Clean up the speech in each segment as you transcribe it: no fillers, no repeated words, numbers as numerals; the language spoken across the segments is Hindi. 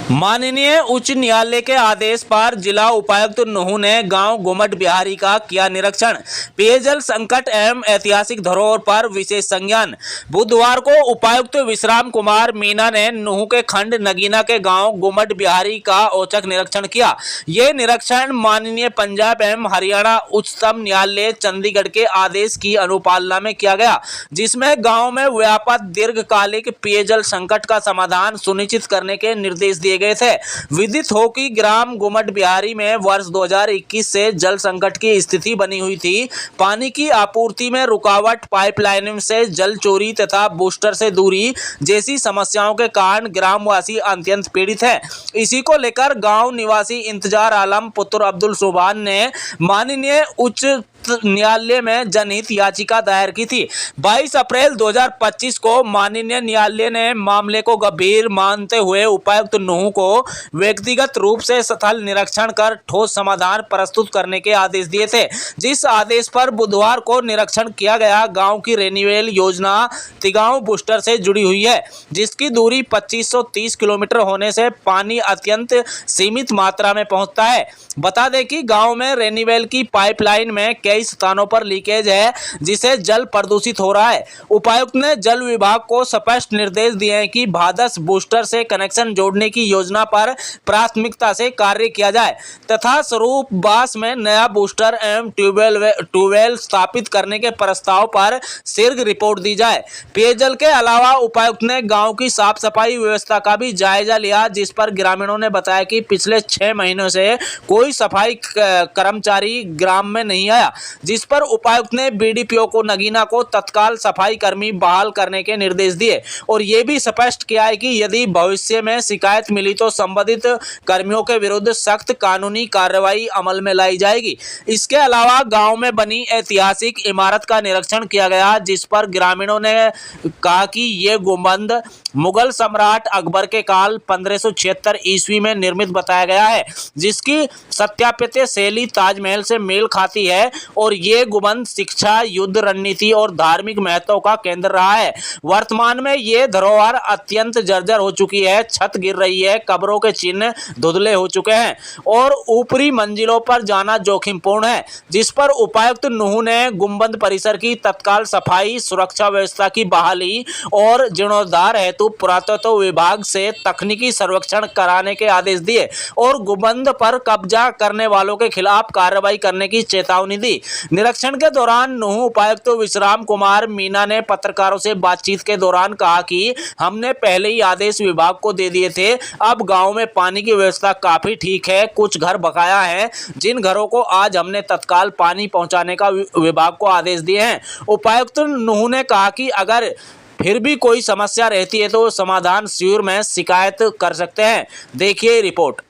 माननीय उच्च न्यायालय के आदेश पर जिला उपायुक्त नूह ने गांव गुम्मट बिहारी का किया निरीक्षण। पेयजल संकट एवं ऐतिहासिक धरोहर पर विशेष संज्ञान। बुधवार को उपायुक्त विश्राम कुमार मीणा ने नूह के खंड नगीना के गांव गुम्मट बिहारी का औचक निरीक्षण किया। ये निरीक्षण माननीय पंजाब एवं हरियाणा उच्चतम न्यायालय चंडीगढ़ के आदेश की अनुपालना में किया गया, जिसमें गाँव में व्यापक दीर्घकालिक पेयजल संकट का समाधान सुनिश्चित करने के निर्देश दिए गए थे। विदित हो कि ग्राम गुम्मट बिहारी में वर्ष 2021 से जल संकट की स्थिति बनी हुई थी। पानी की आपूर्ति में रुकावट, पाइपलाइन से जल चोरी तथा बूस्टर से दूरी जैसी समस्याओं के कारण ग्रामवासी अत्यंत पीड़ित हैं। इसी को लेकर गांव निवासी इंतजार आलम पुत्र अब्दुल सुभान ने माननीय उच्च न्यायालय में जनहित याचिका दायर की थी। 22 अप्रैल 2025 को माननीय न्यायालय ने मामले को गंभीर मानते हुए उपायुक्त नूह को व्यक्तिगत रूप से स्थल निरीक्षण कर ठोस समाधान प्रस्तुत करने के आदेश दिए थे, जिस आदेश पर बुधवार को निरीक्षण किया गया। गांव की रेनीवेल योजना तिगांव बूस्टर से जुड़ी हुई है, जिसकी दूरी 2530 किलोमीटर होने से पानी अत्यंत सीमित मात्रा में पहुंचता है। बता दें कि गांव में रेनीवेल की पाइपलाइन में कई स्थानों पर लीकेज है, जिससे जल प्रदूषित हो रहा है। उपायुक्त ने जल विभाग को स्पष्ट निर्देश दिए हैं कि भादस बूस्टर से कनेक्शन जोड़ने की योजना पर प्राथमिकता से कार्य किया जाए तथा स्वरूप बास में नया बूस्टर एवं ट्यूबवेल स्थापित करने के प्रस्ताव पर शीघ्र रिपोर्ट दी जाए। पेयजल के अलावा उपायुक्त ने गाँव की साफ सफाई व्यवस्था का भी जायजा लिया, जिस पर ग्रामीणों ने बताया कि पिछले 6 महीनों से कोई सफाई कर्मचारी ग्राम में नहीं आया, जिस पर उपायुक्त ने बीडीपीओ को नगीना को तत्काल सफाई कर्मी बहाल करने के निर्देश दिए और ये भी स्पष्ट किया है कि यदि भविष्य में शिकायत मिली तो संबंधित कर्मियों के विरुद्ध सख्त कानूनी कार्रवाई अमल में लाई जाएगी। इसके अलावा गांव में बनी ऐतिहासिक इमारत का निरीक्षण किया गया, जिस पर ग्रामीणों ने कहा कि ये गुंबद मुगल सम्राट अकबर के काल 1576 ईस्वी में निर्मित बताया गया है, जिसकी सत्यापित शैली ताजमहल से मेल खाती है और ये गुंबद शिक्षा, युद्ध रणनीति और धार्मिक महत्व का केंद्र रहा है। वर्तमान में ये धरोहर अत्यंत जर्जर हो चुकी है, छत गिर रही है, कब्रों के चिन्ह धुंधले हो चुके हैं और ऊपरी मंजिलों पर जाना जोखिमपूर्ण है, जिस पर उपायुक्त नूह ने गुंबद परिसर की तत्काल सफाई, सुरक्षा व्यवस्था की बहाली और जीर्णोद्धार हेतु पुरातत्व विभाग से तकनीकी सर्वेक्षण कराने के आदेश दिए और गुंबद पर कब्जा करने वालों के खिलाफ कार्रवाई करने की चेतावनी दी। निरीक्षण के दौरान नूह उपायुक्त विश्राम कुमार मीणा ने पत्रकारों से बातचीत के दौरान कहा कि हमने पहले ही आदेश विभाग को दे दिए थे। अब गांव में पानी की व्यवस्था काफी ठीक है, कुछ घर बकाया हैं, जिन घरों को आज हमने तत्काल पानी पहुंचाने का विभाग को आदेश दिए हैं। उपायुक्त नूह ने कहा कि अगर फिर भी कोई समस्या रहती है तो समाधान शिविर में शिकायत कर सकते हैं। देखिए रिपोर्ट।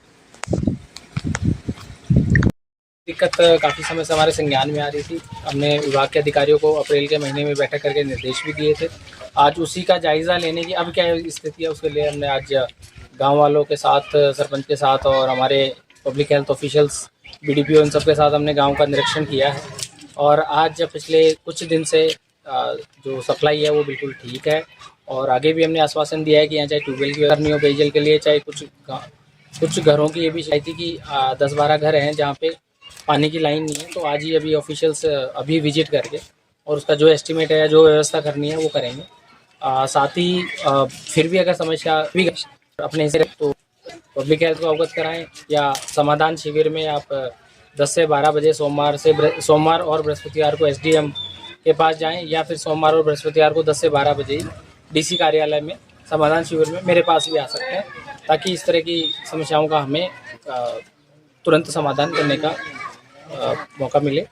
दिक्कत काफ़ी समय से हमारे संज्ञान में आ रही थी। हमने विभाग के अधिकारियों को अप्रैल के महीने में बैठक करके निर्देश भी दिए थे। आज उसी का जायज़ा लेने की अब क्या स्थिति है उसके लिए हमने आज गांव वालों के साथ, सरपंच के साथ और हमारे पब्लिक हेल्थ ऑफिशियल्स, बीडीपीओ, इन सब के साथ हमने गांव का निरीक्षण किया है और आज पिछले कुछ दिन से जो सप्लाई है वो बिल्कुल ठीक है और आगे भी हमने आश्वासन दिया है कि यहाँ चाहे ट्यूबवेल की करनी हो पेयजल के लिए, चाहे कुछ घरों की ये भी शिकायत थी कि 10-12 घर हैं जहाँ पे पानी की लाइन नहीं है, तो आज ही अभी ऑफिशियल्स अभी विजिट करके और उसका जो एस्टीमेट है, जो व्यवस्था करनी है वो करेंगे। साथ ही फिर भी अगर समस्या भी अपने से तो पब्लिक हेल्थ को अवगत कराएं या समाधान शिविर में आप 10 से 12 बजे सोमवार और बृहस्पतिवार को एसडीएम के पास जाएं या फिर सोमवार और बृहस्पतिवार को 10 से 12 बजे डीसी कार्यालय में समाधान शिविर में मेरे पास भी आ सकते हैं, ताकि इस तरह की समस्याओं का हमें तुरंत समाधान करने का मौका मिले।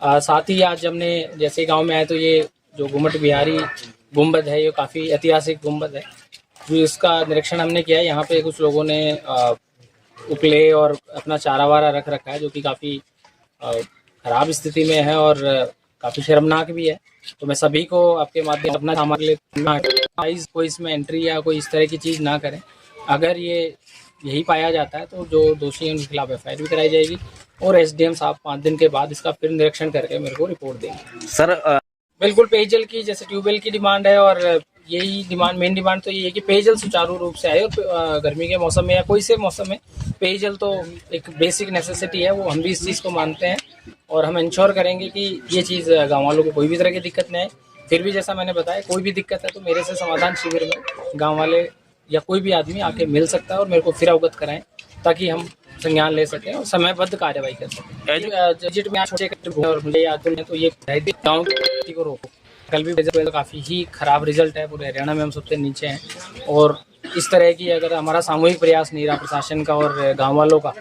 साथ ही आज हमने जैसे गांव में आए तो ये जो गुम्मट बिहारी गुंबद है, ये काफ़ी ऐतिहासिक गुंबद है, जो इसका निरीक्षण हमने किया है। यहाँ पे कुछ लोगों ने उपले और अपना चारा वारा रख रखा है, जो कि काफ़ी ख़राब स्थिति में है और काफ़ी शर्मनाक भी है। तो मैं सभी को आपके माध्यम अपना सामान ले कोई इसमें एंट्री या कोई इस तरह की चीज़ ना करें। अगर यही पाया जाता है तो जो दोषी हैं उनके खिलाफ एफआईआर भी कराई जाएगी और एसडीएम साहब 5 दिन के बाद इसका फिर निरीक्षण करके मेरे को रिपोर्ट देंगे। सर बिल्कुल पेयजल की जैसे ट्यूबवेल की डिमांड है और यही मेन डिमांड तो ये है कि पेयजल सुचारू रूप से आए, और गर्मी के मौसम में या कोई से मौसम में पेयजल तो एक बेसिक नेसेसिटी है, वो हम भी इस चीज़ को मानते हैं और हम इंश्योर करेंगे कि ये चीज़ गाँव वालों को कोई भी तरह की दिक्कत नहीं आए। फिर भी जैसा मैंने बताया, कोई भी दिक्कत है तो मेरे से समाधान शिविर में गाँव वाले या कोई भी आदमी आके मिल सकता है और मेरे को फिर अवगत कराएं, ताकि हम संज्ञान ले सकें और समयबद्ध कार्रवाई कर सकें। बजट में और मुझे याद है तो ये गाँव की को रोको। कल भी रिजल्ट काफ़ी ही ख़राब रिजल्ट है, पूरे हरियाणा में हम सबसे नीचे हैं और इस तरह की अगर हमारा सामूहिक प्रयास नहीं रहा प्रशासन का और गाँव वालों का,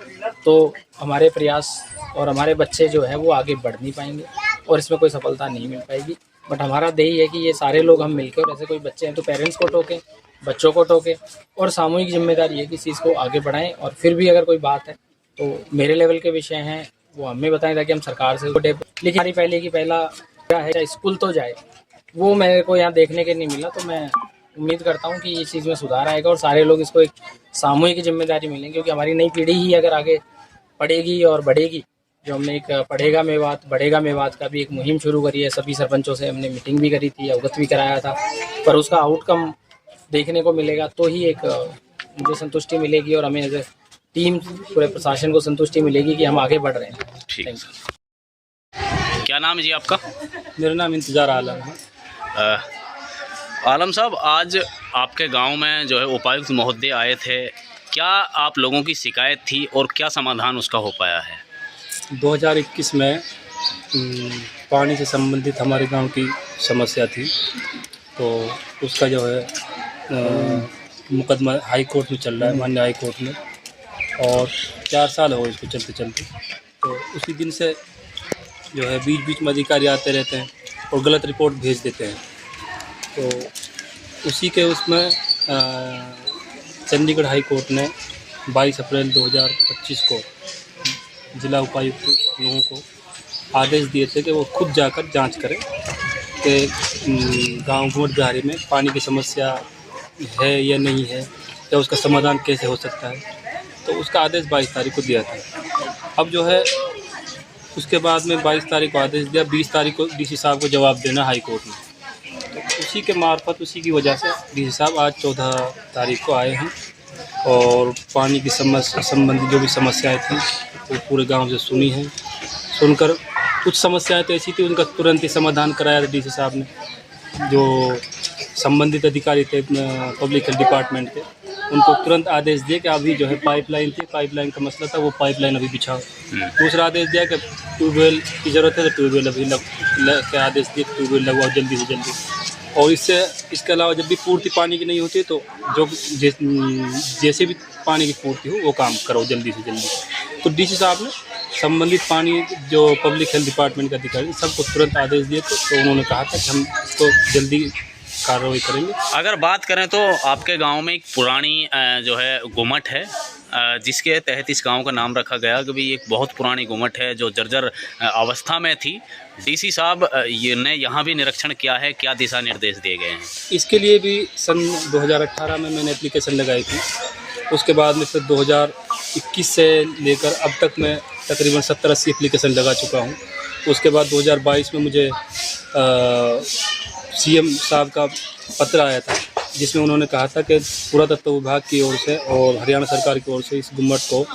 तो हमारे प्रयास और हमारे बच्चे जो है वो आगे बढ़ नहीं पाएंगे और इसमें कोई सफलता नहीं मिल पाएगी। बट हमारा ध्येय है कि ये सारे लोग हम मिलकर, और ऐसे कोई बच्चे हैं तो पेरेंट्स को टोकें, बच्चों को टोकें और सामूहिक जिम्मेदारी है कि इस चीज़ को आगे बढ़ाएं। और फिर भी अगर कोई बात है तो मेरे लेवल के विषय हैं वो हमें बताएं, ताकि हम सरकार से लेकिन हमारी पहला क्या है, स्कूल तो जाए, वो मेरे को यहाँ देखने के नहीं मिला। तो मैं उम्मीद करता हूँ कि ये चीज़ में सुधार आएगा और सारे लोग इसको एक सामूहिक जिम्मेदारी मिलेंगे, क्योंकि हमारी नई पीढ़ी ही अगर आगे पढ़ेगी और बढ़ेगी। जो हमने एक पढ़ेगा मेवात का भी एक मुहिम शुरू करी है, सभी सरपंचों से हमने मीटिंग भी करी थी, अवगत भी कराया था, पर उसका आउटकम देखने को मिलेगा तो ही एक मुझे संतुष्टि मिलेगी और हमें एज ए टीम पूरे प्रशासन को संतुष्टि मिलेगी कि हम आगे बढ़ रहे हैं। ठीक। क्या नाम है जी आपका? मेरा नाम इंतजार आलम है। आलम साहब, आज आपके गांव में जो है उपायुक्त महोदय आए थे, क्या आप लोगों की शिकायत थी और क्या समाधान उसका हो पाया है? 2021 में पानी से संबंधित हमारे गांव की समस्या थी, तो उसका जो है मुकदमा हाई कोर्ट में चल रहा है, माननीय हाई कोर्ट में, और 4 साल हो इसको चलते चलते। तो उसी दिन से जो है बीच में अधिकारी आते रहते हैं और गलत रिपोर्ट भेज देते हैं। तो उसी के उसमें चंडीगढ़ हाई कोर्ट ने 22 अप्रैल 2025 को जिला उपायुक्त लोगों को आदेश दिए थे कि वो खुद जाकर जांच करें कि गांव घुमट बिहारी में पानी की समस्या है या नहीं है, या उसका समाधान कैसे हो सकता है। तो उसका आदेश 22 तारीख को दिया था। अब जो है उसके बाद में 22 तारीख को आदेश दिया, 20 तारीख को डीसी साहब को जवाब देना हाई कोर्ट में। तो उसी के मार्फत, उसी की वजह से डीसी साहब आज 14 तारीख को आए हैं और पानी की समस्या संबंधी जो भी समस्याएं थी वो पूरे गांव से सुनी हैं। सुनकर कुछ समस्याएं तो ऐसी थी, उनका तुरंत ही समाधान कराया था डीसी साहब ने। जो संबंधित अधिकारी थे पब्लिक हेल्थ डिपार्टमेंट के, उनको तुरंत आदेश दिया कि अभी जो है पाइपलाइन थी, पाइपलाइन का मसला था, वो पाइपलाइन अभी बिछाओ। दूसरा आदेश दिया कि ट्यूबवेल की ज़रूरत है तो ट्यूबवेल अभी के आदेश दिए, ट्यूबवेल लगवाओ जल्दी से जल्दी। और इसके अलावा जब भी पूर्ति पानी की नहीं होती तो जो जैसे भी पानी की पूर्ति हो वो काम करो जल्दी से जल्दी। तो डीसी साहब ने संबंधित पानी जो पब्लिक हेल्थ डिपार्टमेंट के अधिकारी सबको तुरंत आदेश दिए थे, तो उन्होंने कहा था कि हम इसको जल्दी कार्रवाई करेंगे। अगर बात करें तो आपके गांव में एक पुरानी जो है गुमट है, जिसके तहत इस गांव का नाम रखा गया कि भाई एक बहुत पुरानी गुमट है जो जर्जर अवस्था में थी। डीसी साहब ने यहाँ भी निरीक्षण किया है, क्या दिशा निर्देश दिए गए हैं? इसके लिए भी सन 2018 में मैंने एप्लीकेशन लगाई थी। उसके बाद में फिर 2021 से लेकर अब तक मैं तकरीबन 70-80 एप्लीकेशन लगा चुका हूँ। उसके बाद 2022 में मुझे सीएम साहब का पत्र आया था, जिसमें उन्होंने कहा था कि पुरातत्व विभाग की ओर से और हरियाणा सरकार की ओर से इस गुम्मट को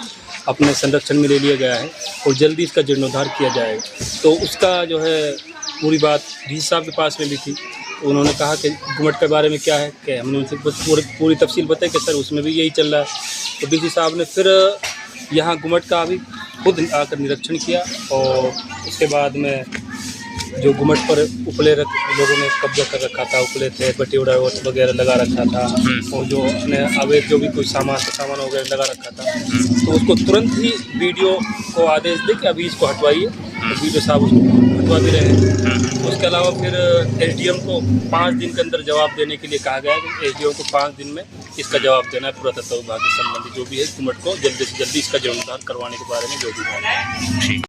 अपने संरक्षण में ले लिया गया है और जल्दी इसका जीर्णोद्धार किया जाएगा। तो उसका जो है पूरी बात डीसी साहब के पास में भी थी। तो उन्होंने कहा कि गुम्मट के बारे में क्या है, कि हमने उनसे पूरी तफसील बताई कि सर उसमें भी यही चल रहा है। तो डीसी साहब ने फिर यहाँ गुम्मट का भी खुद आकर निरीक्षण किया और उसके बाद में जो गुम्मट पर उपले लोगों ने कब्जा कर रखा था, उपले थे, बटी उड़ावट वगैरह लगा रखा था और जो अपने अवैध जो भी कोई सामान वगैरह लगा रखा था, तो उसको तुरंत ही वीडियो को आदेश दे कि अभी इसको हटवाइए। तो वीडियो साहब उसको हटवा भी रहे हैं। उसके अलावा फिर एसडीएम को 5 दिन के अंदर जवाब देने के लिए कहा गया है कि एसडीएम को 5 दिन में इसका जवाब देना है पुरातत्व विभाग के संबंधी जो भी है गुम्मट को जल्दी से जल्दी इसका जीर्णोद्धार करवाने के बारे में जो भी है।